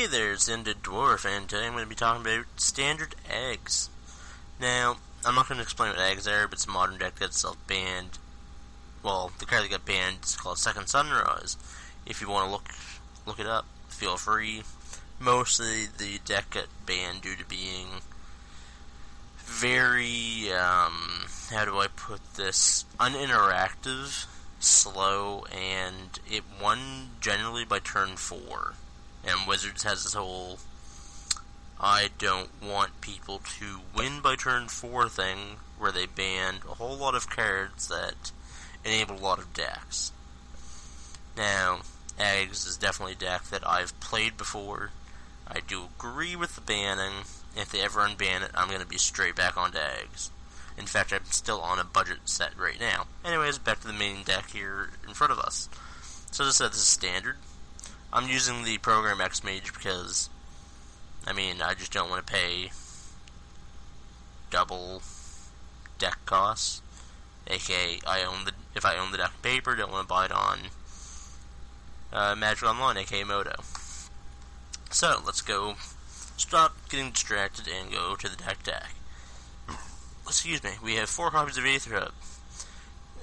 Hey there, it's Ended Dwarf, and today I'm going to be talking about standard eggs. Now, I'm not going to explain what eggs are, but it's a modern deck that's self-banned. Well, the card that got banned is called Second Sunrise. If you want to look it up, feel free. Mostly, the deck got banned due to being very, how do I put this, uninteractive, slow, and it won generally by turn 4. And Wizards has this whole, I don't want people to win by turn 4 thing, where they banned a whole lot of cards that enable a lot of decks. Now, Eggs is definitely a deck that I've played before. I do agree with the banning. If they ever unban it, I'm going to be straight back onto Eggs. In fact, I'm still on a budget set right now. Anyways, back to the main deck here in front of us. So as I said, this is standard. I'm using the program XMage because, I just don't want to pay double deck costs. AKA, if I own the deck on paper, don't want to buy it on Magic Online, aka Moto. So, let's go, stop getting distracted and go to the deck. Excuse me, we have 4 copies of Aether Hub.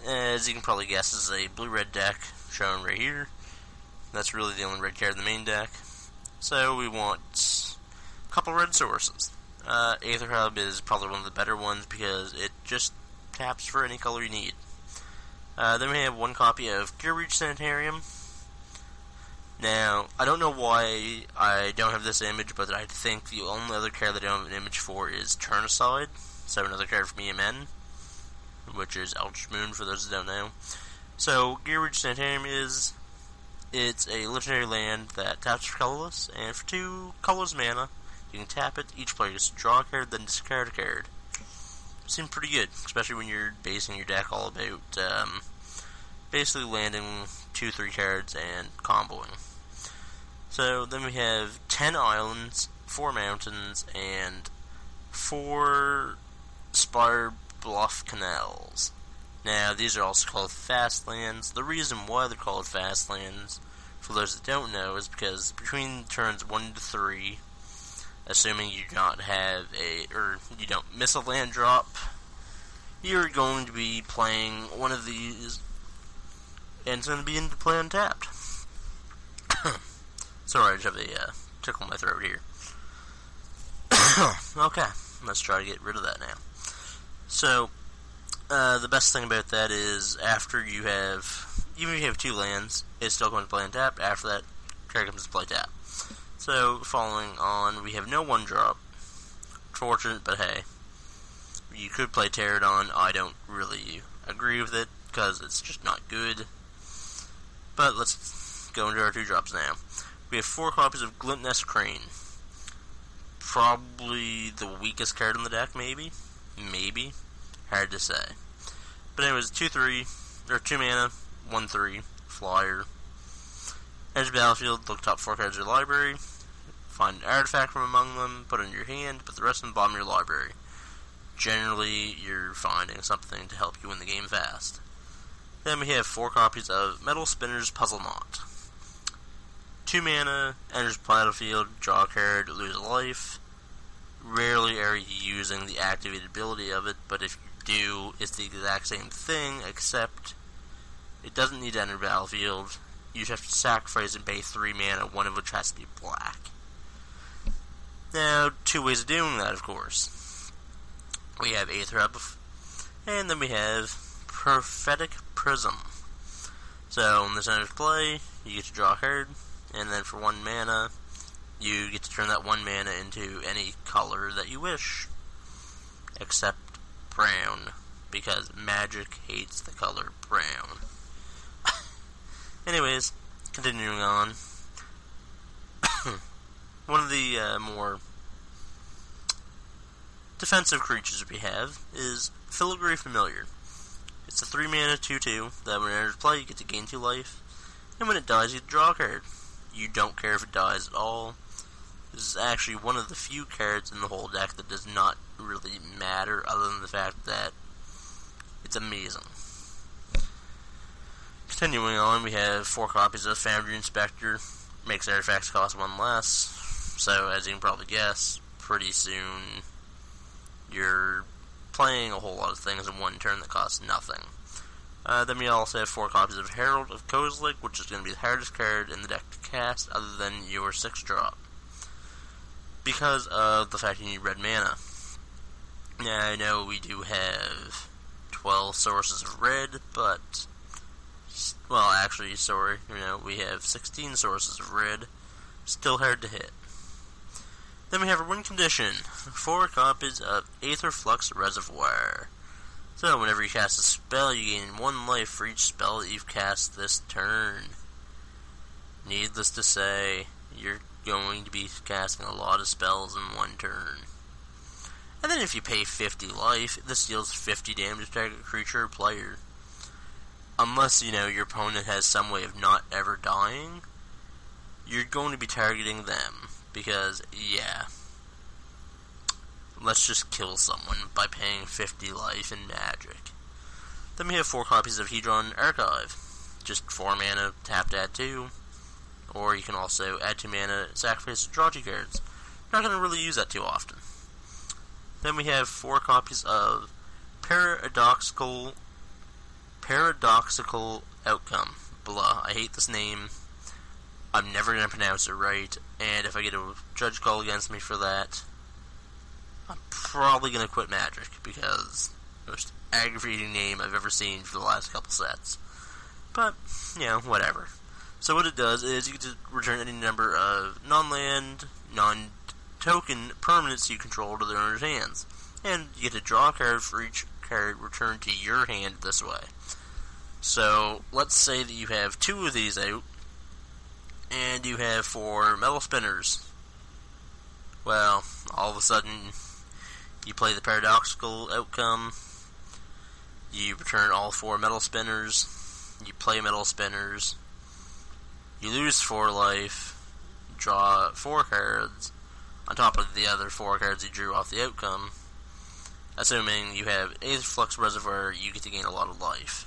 As you can probably guess, this is a blue-red deck, shown right here. That's really the only red card in the main deck. So we want a couple red sources. Aether Hub is probably one of the better ones because it just taps for any color you need. Then we have 1 copy of Gear Reach Sanitarium. Now, I don't know why I don't have this image, but I think the only other card that I don't have an image for is Turnaside. So another card from EMN, which is Eldritch Moon for those who don't know. So, Gear Reach Sanitarium it's a legendary land that taps for colorless, and for 2 colorless mana, you can tap it, each player gets to draw a card, then discard a card. Seems pretty good, especially when you're basing your deck all about, basically landing 2-3 cards and comboing. So, then we have 10 islands, 4 mountains, and 4 Spire Bluff Canals. Now, these are also called fast lands. The reason why they're called fast lands, for those that don't know, is because between turns 1 to 3, assuming you you don't miss a land drop, you're going to be playing one of these, and it's going to be into play untapped. Sorry, I just have a tickle in my throat here. Okay, let's try to get rid of that now. So, the best thing about that is after you have, even if you have 2 lands, it's still going to play untapped. After that, card comes to play tap. So, following on, we have no 1-drop. Fortunate, but hey. You could play Pterodon. I don't really agree with it, because it's just not good. But let's go into our 2-drops now. We have 4 copies of Glintnest Crane. Probably the weakest card in the deck, maybe? Maybe. Hard to say. But anyways, 2 mana, 1/3, flyer. Enter battlefield, look top 4 cards of your library, find an artifact from among them, put it in your hand, put the rest in the bottom of your library. Generally, you're finding something to help you win the game fast. Then we have 4 copies of Metal Spinner's Puzzle Knot. 2 mana, enters battlefield, draw a card, lose a life. Rarely are you using the activated ability of it, but if you do, it's the exact same thing, except it doesn't need to enter battlefield. You just have to sacrifice and pay 3 mana, one of which has to be black. Now, 2 ways of doing that, of course. We have Aether Hub, and then we have Prophetic Prism. So, when this enters play, you get to draw a card, and then for 1 mana, you get to turn that 1 mana into any color that you wish. Except brown, because Magic hates the color brown. Anyways, continuing on. One of the more defensive creatures we have is Filigree Familiar. It's a 3 mana 2/2 that when it enters play, you get to gain 2 life, and when it dies, you get to draw a card. You don't care if it dies at all. This is actually one of the few cards in the whole deck that does not really matter, other than the fact that it's amazing. Continuing on, we have 4 copies of Foundry Inspector. makes artifacts cost 1 less. So, as you can probably guess, pretty soon you're playing a whole lot of things in one turn that cost nothing. Then we also have 4 copies of Herald of Kozilek, which is going to be the hardest card in the deck to cast, other than your 6-drop. Because of the fact you need red mana. Now, I know we do have 12 sources of red, but... well, actually, sorry, we have 16 sources of red. Still hard to hit. Then we have a win condition. 4 copies of Aether Flux Reservoir. So, whenever you cast a spell, you gain 1 life for each spell that you've cast this turn. Needless to say, you're going to be casting a lot of spells in 1 turn. And then if you pay 50 life, this deals 50 damage to target creature or player. Unless, your opponent has some way of not ever dying, you're going to be targeting them. Because, yeah, let's just kill someone by paying 50 life in Magic. Then we have 4 copies of Hedron Archive. Just 4 mana, tap to add 2. Or you can also add 2 mana, sacrifice to draw 2 cards. Not going to really use that too often. Then we have 4 copies of Paradoxical Outcome. Blah, I hate this name. I'm never going to pronounce it right, and if I get a judge call against me for that, I'm probably going to quit Magic, because the most aggravating name I've ever seen for the last couple sets. But, whatever. So what it does is you get to return any number of non-land, non-token permanents you control to their owner's hands, and you get to draw a card for each card returned to your hand this way. So, let's say that you have 2 of these out, and you have 4 metal spinners. Well, all of a sudden, you play the Paradoxical Outcome, you return all 4 metal spinners, you play metal spinners, you lose 4 life, draw 4 cards, on top of the other 4 cards you drew off the outcome. Assuming you have Aether Flux Reservoir, you get to gain a lot of life.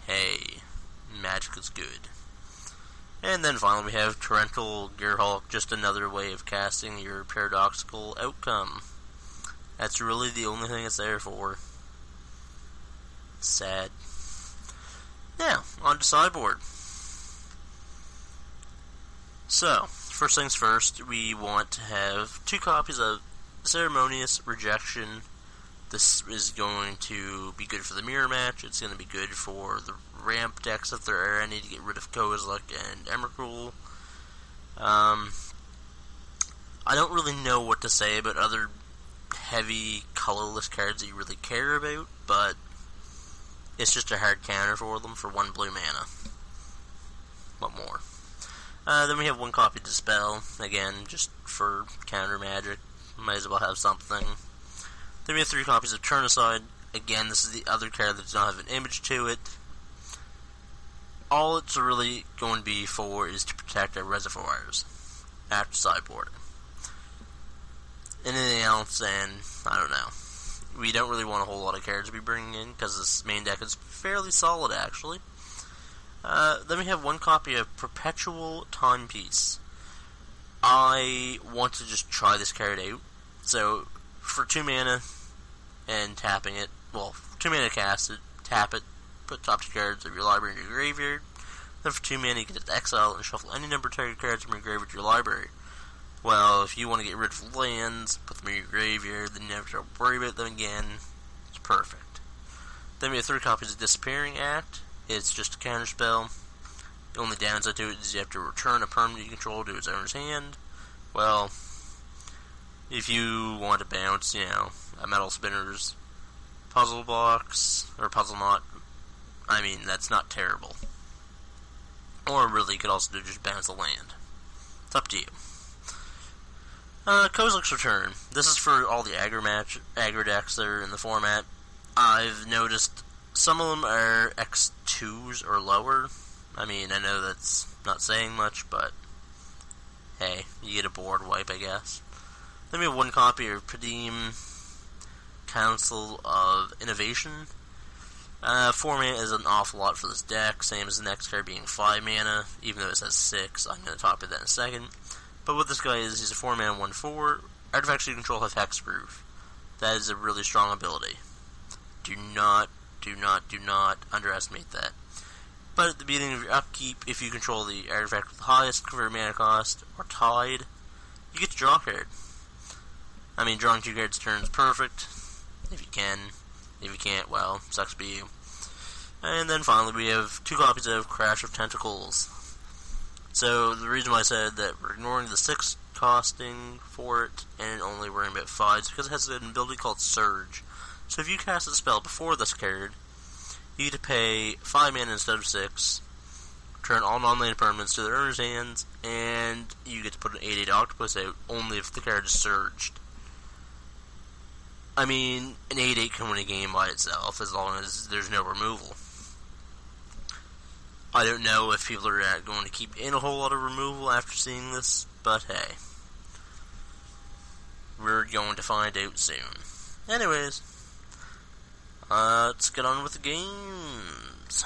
Hey, Magic is good. And then finally we have Torrential Gearhulk, just another way of casting your Paradoxical Outcome. That's really the only thing it's there for. Sad. Now, on to sideboard. So, first things first, we want to have 2 copies of Ceremonious Rejection. This is going to be good for the mirror match. It's going to be good for the ramp decks if there are any, to get rid of Kozilek and Emrakul. I don't really know what to say about other heavy, colorless cards that you really care about, but it's just a hard counter for them for 1 blue mana. What more? Then we have 1 copy Dispel, again, just for counter magic. Might as well have something. Then we have 3 copies of Turnaside. Again, this is the other card that does not have an image to it. All it's really going to be for is to protect our reservoirs after sideboarding. Anything else, and I don't know. We don't really want a whole lot of cards to be bringing in, because this main deck is fairly solid, actually. Then we have 1 copy of Perpetual Timepiece. I want to just try this card out. So, for 2 mana and tapping it, 2 mana cast it, tap it, put top 2 cards of your library into your graveyard. Then for 2 mana you get to exile and shuffle any number of target cards from your graveyard to your library. Well, if you want to get rid of lands, put them in your graveyard, then you never have to worry about them again. It's perfect. Then we have 3 copies of Disappearing Act. It's just a counter spell. The only downside to it is you have to return a permanent you control to its owner's hand. Well, if you want to bounce, a Metal Spinner's puzzle box, or puzzle knot, I mean, that's not terrible. Or really, you could also do just bounce a land. It's up to you. Kozilek's Return. This is for all the aggro decks that are in the format. I've noticed some of them are X2s or lower. I mean, I know that's not saying much, but hey, you get a board wipe, I guess. Then we have 1 copy of Padim Council of Innovation. 4 mana is an awful lot for this deck, same as the next card being 5 mana, even though it says 6. I'm going to talk about that in a second. But what this guy is, he's a 4 mana 1/4. Artifacts you control have hexproof. That is a really strong ability. Do not underestimate that. But at the beginning of your upkeep, if you control the artifact with the highest converted mana cost, or tied, you get to draw a card. I mean, drawing 2 cards a turn is perfect, if you can. If you can't, well, sucks to be you. And then finally, we have 2 copies of Crash of Tentacles. So, the reason why I said that we're ignoring the 6 costing for it, and only worrying about 5, is because it has an ability called Surge. So if you cast a spell before this card, you get to pay 5 mana instead of 6, turn all non-land permanents to their owner's hands, and you get to put an 8/8 octopus out only if the card is surged. I mean, an 8/8 can win a game by itself as long as there's no removal. I don't know if people are going to keep in a whole lot of removal after seeing this, but hey. We're going to find out soon. Anyways, let's get on with the games.